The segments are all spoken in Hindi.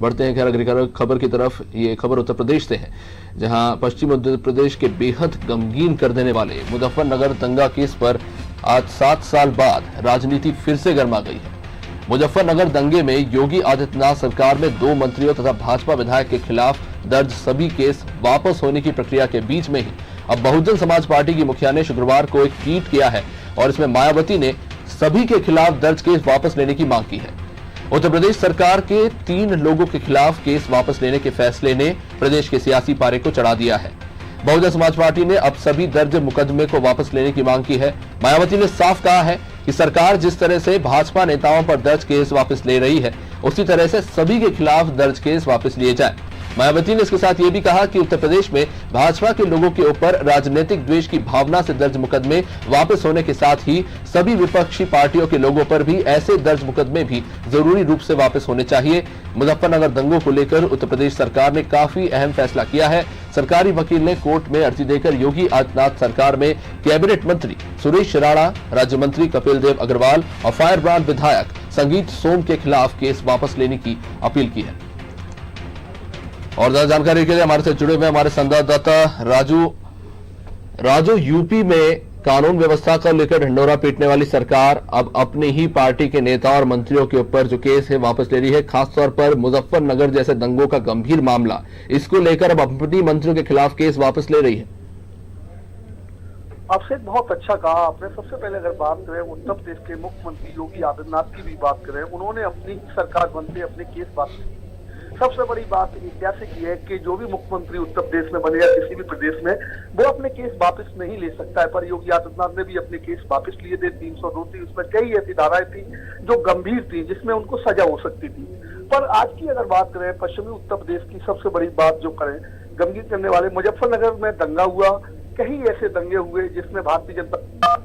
बढ़ते हैं खैर अगली खबर की तरफ। ये खबर उत्तर प्रदेश से है, जहां पश्चिम उत्तर प्रदेश के बेहद गमगीन कर देने वाले मुजफ्फरनगर दंगा केस पर आज 7 साल बाद राजनीति फिर से गर्मा गई है। मुजफ्फरनगर दंगे में योगी आदित्यनाथ सरकार में 2 मंत्रियों तथा भाजपा विधायक के खिलाफ दर्ज सभी केस वापस होने की प्रक्रिया के बीच में ही अब बहुजन समाज पार्टी की मुखिया ने शुक्रवार को एक ट्वीट किया है और इसमें मायावती ने सभी के खिलाफ दर्ज केस वापस लेने की मांग की है। उत्तर प्रदेश सरकार के 3 लोगों के खिलाफ केस वापस लेने के फैसले ने प्रदेश के सियासी पारे को चढ़ा दिया है। बहुजन समाज पार्टी ने अब सभी दर्ज मुकदमे को वापस लेने की मांग की है। मायावती ने साफ कहा है कि सरकार जिस तरह से भाजपा नेताओं पर दर्ज केस वापस ले रही है, उसी तरह से सभी के खिलाफ दर्ज केस वापस लिए जाए। मायावती ने इसके साथ ये भी कहा कि उत्तर प्रदेश में भाजपा के लोगों के ऊपर राजनीतिक द्वेष की भावना से दर्ज मुकदमे वापस होने के साथ ही सभी विपक्षी पार्टियों के लोगों पर भी ऐसे दर्ज मुकदमे भी जरूरी रूप से वापस होने चाहिए। मुजफ्फरनगर दंगों को लेकर उत्तर प्रदेश सरकार ने काफी अहम फैसला किया है। सरकारी वकील ने कोर्ट में अर्जी देकर योगी आदित्यनाथ सरकार में कैबिनेट मंत्री सुरेश राणा, राज्य मंत्री कपिल देव अग्रवाल और फायर ब्रांड विधायक संगीत सोम के खिलाफ केस वापस लेने की अपील की है। और ज्यादा जानकारी के लिए हमारे साथ जुड़े हुए हमारे संवाददाता राजू, यूपी में कानून व्यवस्था को लेकर ढिंढोरा पीटने वाली सरकार अब अपनी ही पार्टी के नेता और मंत्रियों के ऊपर जो केस है वापस ले रही है। खासतौर पर मुजफ्फरनगर जैसे दंगों का गंभीर मामला, इसको लेकर अब अपनी मंत्रियों के खिलाफ केस वापस ले रही है। आपसे बहुत अच्छा कहा आपने। सबसे पहले अगर बात करें उत्तर प्रदेश के मुख्यमंत्री योगी आदित्यनाथ की भी बात करें, उन्होंने अपनी सरकार बनते अपने केस वापस। सबसे बड़ी बात ऐतिहासिक ये है कि जो भी मुख्यमंत्री उत्तर प्रदेश में बने या किसी भी प्रदेश में, वो अपने केस वापस नहीं ले सकता है। पर योगी आदित्यनाथ ने भी अपने केस वापस लिए थे। 302 थी, उसमें कई ऐसी धाराएं थी जो गंभीर थी, जिसमें उनको सजा हो सकती थी। पर आज की अगर बात करें पश्चिमी उत्तर प्रदेश की, सबसे बड़ी बात जो करें गंभीर करने वाले, मुजफ्फरनगर में दंगा हुआ। कई ऐसे दंगे हुए जिसमें भारतीय जनता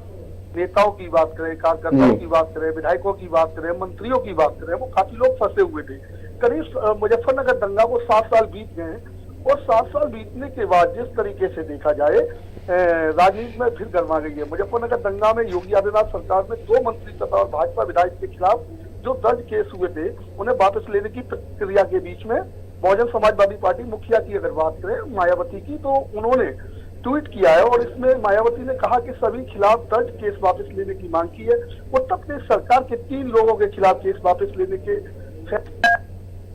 नेताओं की बात करें, कार्यकर्ताओं की बात करें, विधायकों की बात करें, मंत्रियों की बात करें, वो काफी लोग फंसे हुए थे। करीब मुजफ्फरनगर दंगा को 7 साल बीत गए हैं और 7 साल बीतने के बाद जिस तरीके से देखा जाए राजनीति में फिर गर्मा गई है। मुजफ्फरनगर दंगा में योगी आदित्यनाथ सरकार में 2 मंत्री तथा और भाजपा विधायक के खिलाफ जो दर्ज केस हुए थे, उन्हें वापस लेने की प्रक्रिया के बीच में बहुजन समाजवादी पार्टी मुखिया की अगर बात करें मायावती की, तो उन्होंने ट्वीट किया है और इसमें मायावती ने कहा कि सभी खिलाफ दर्ज केस वापस लेने की मांग की है। उत्तर प्रदेश सरकार के 3 लोगों के खिलाफ केस वापस लेने के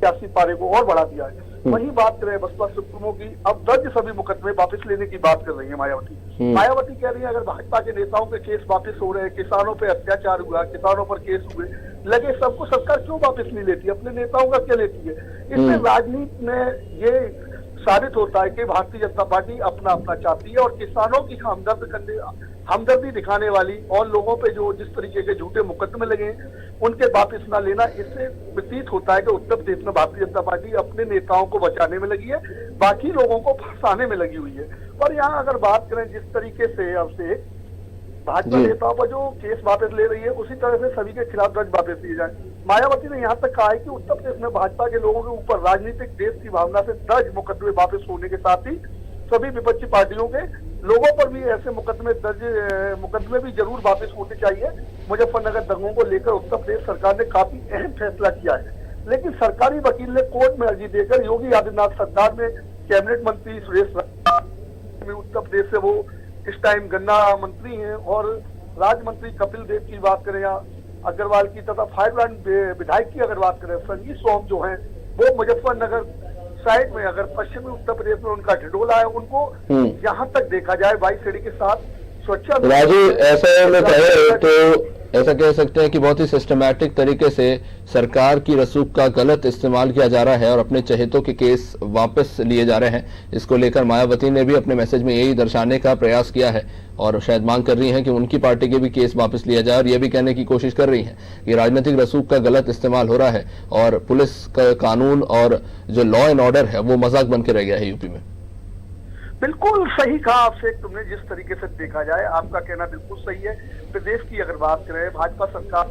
सियासी पारे को और बढ़ा दिया है। वहीं बात करें बसपा सुप्रीमो की, अब दर्ज सभी मुकदमे वापस लेने की बात कर रही है मायावती। मायावती कह रही है अगर भाजपा के नेताओं के केस वापस हो रहे हैं, किसानों पे अत्याचार हुआ, किसानों पर केस हुए, लगे सबको, सरकार क्यों वापस नहीं लेती, अपने नेताओं का क्या लेती है। इसमें राजनीति में ये साबित होता है कि भारतीय जनता पार्टी अपना अपना चाहती है और किसानों की हमदर्दी दिखाने वाली और लोगों पे जो जिस तरीके के झूठे मुकदमे लगे उनके वापस न लेना, इससे प्रतीत होता है कि उत्तर प्रदेश में भारतीय जनता पार्टी अपने नेताओं को बचाने में लगी है, बाकी लोगों को फंसाने में लगी हुई है। और यहाँ अगर बात करें जिस तरीके से अब से भाजपा नेताओं पर जो केस वापस ले रही है, उसी तरह से सभी के खिलाफ दर्ज वापस लिए जाए। मायावती ने यहाँ तक कहा है कि उत्तर प्रदेश में भाजपा के लोगों के ऊपर राजनीतिक देश की भावना से दर्ज मुकदमे वापस होने के साथ ही सभी विपक्षी पार्टियों के लोगों पर भी ऐसे मुकदमे भी जरूर वापस होने चाहिए। मुजफ्फरनगर दंगों को लेकर उत्तर प्रदेश सरकार ने काफी अहम फैसला किया है, लेकिन सरकारी वकील ने कोर्ट में अर्जी देकर योगी आदित्यनाथ सरकार में कैबिनेट मंत्री सुरेश राणा, उत्तर प्रदेश से वो इस टाइम गन्ना मंत्री हैं, और राज्य मंत्री कपिल देव की बात करें या अग्रवाल की, तथा फायर ब्रांड विधायक की अगर बात करें संगीत सोम जो है, वो मुजफ्फरनगर साइड में अगर पश्चिमी उत्तर प्रदेश में उनका ढिंढोला है, उनको जहां तक देखा जाए बाइक सीढ़ी के साथ सुरक्षा। राजू, ऐसा में कहे तो ऐसा कह सकते हैं कि बहुत ही सिस्टमैटिक तरीके से सरकार की रसूख का गलत इस्तेमाल किया जा रहा है और अपने चहेतों के केस वापस लिए जा रहे हैं। इसको लेकर मायावती ने भी अपने मैसेज में यही दर्शाने का प्रयास किया है और शायद मांग कर रही हैं कि उनकी पार्टी के भी केस वापस लिया जाए, और ये भी कहने की कोशिश कर रही हैं कि राजनीतिक रसूख का गलत इस्तेमाल हो रहा है और पुलिस का कानून और जो लॉ एंड ऑर्डर है वो मजाक बन के रह गया है यूपी में। बिल्कुल सही कहा आपसे, तुमने जिस तरीके से देखा जाए आपका कहना बिल्कुल सही है। प्रदेश की अगर बात करें, भाजपा सरकार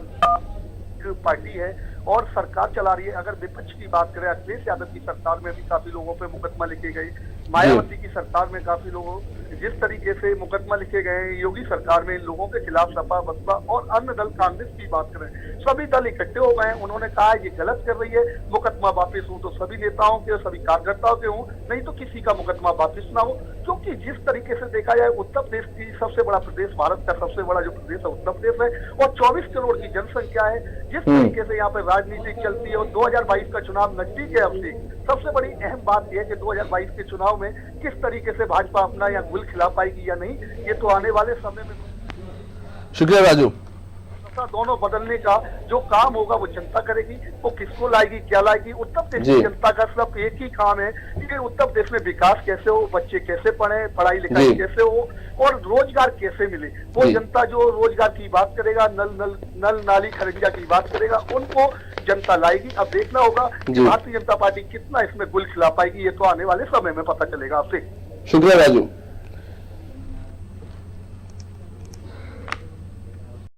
पार्टी है और सरकार चला रही है। अगर विपक्ष की बात करें, अखिलेश यादव की सरकार में भी काफी लोगों पे मुकदमा लिखे गए, मायावती की सरकार में काफी लोगों जिस तरीके से मुकदमा लिखे गए हैं योगी सरकार में इन लोगों के खिलाफ, सपा बसपा और अन्य दल कांग्रेस की बात करें, सभी दल इकट्ठे हो गए। उन्होंने कहा ये गलत कर रही है, मुकदमा वापिस हो तो सभी नेताओं के, सभी कार्यकर्ताओं के हो, नहीं तो किसी का मुकदमा वापिस ना हो। क्योंकि जिस तरीके से देखा जाए उत्तर प्रदेश की सबसे बड़ा प्रदेश, भारत का सबसे बड़ा जो प्रदेश है उत्तर प्रदेश है, और 24 करोड़ की जनसंख्या है। जिस तरीके से यहाँ पर राजनीति चलती है और 2022 का चुनाव नजदीक है, अब से सबसे बड़ी अहम बात यह है कि 2022 के चुनाव में किस तरीके से भाजपा अपना या गुल खिला पाएगी या नहीं, ये तो आने वाले समय में। शुक्रिया राजू। दोनों बदलने का जो काम होगा वो जनता करेगी, वो किसको लाएगी, क्या लाएगी। उत्तर प्रदेश की जनता का सिर्फ एक ही काम है कि उत्तर प्रदेश में विकास कैसे हो, बच्चे कैसे पढ़े, पढ़ाई लिखाई कैसे हो और रोजगार कैसे मिले। वो जनता जो रोजगार की बात करेगा, नल नाली खरीदिया की बात करेगा, उनको जनता लाएगी। अब देखना होगा कि भारतीय जनता पार्टी कितना इसमें गुल खिला पाएगी, ये तो आने वाले समय में पता चलेगा। आपसे शुक्रिया राजू।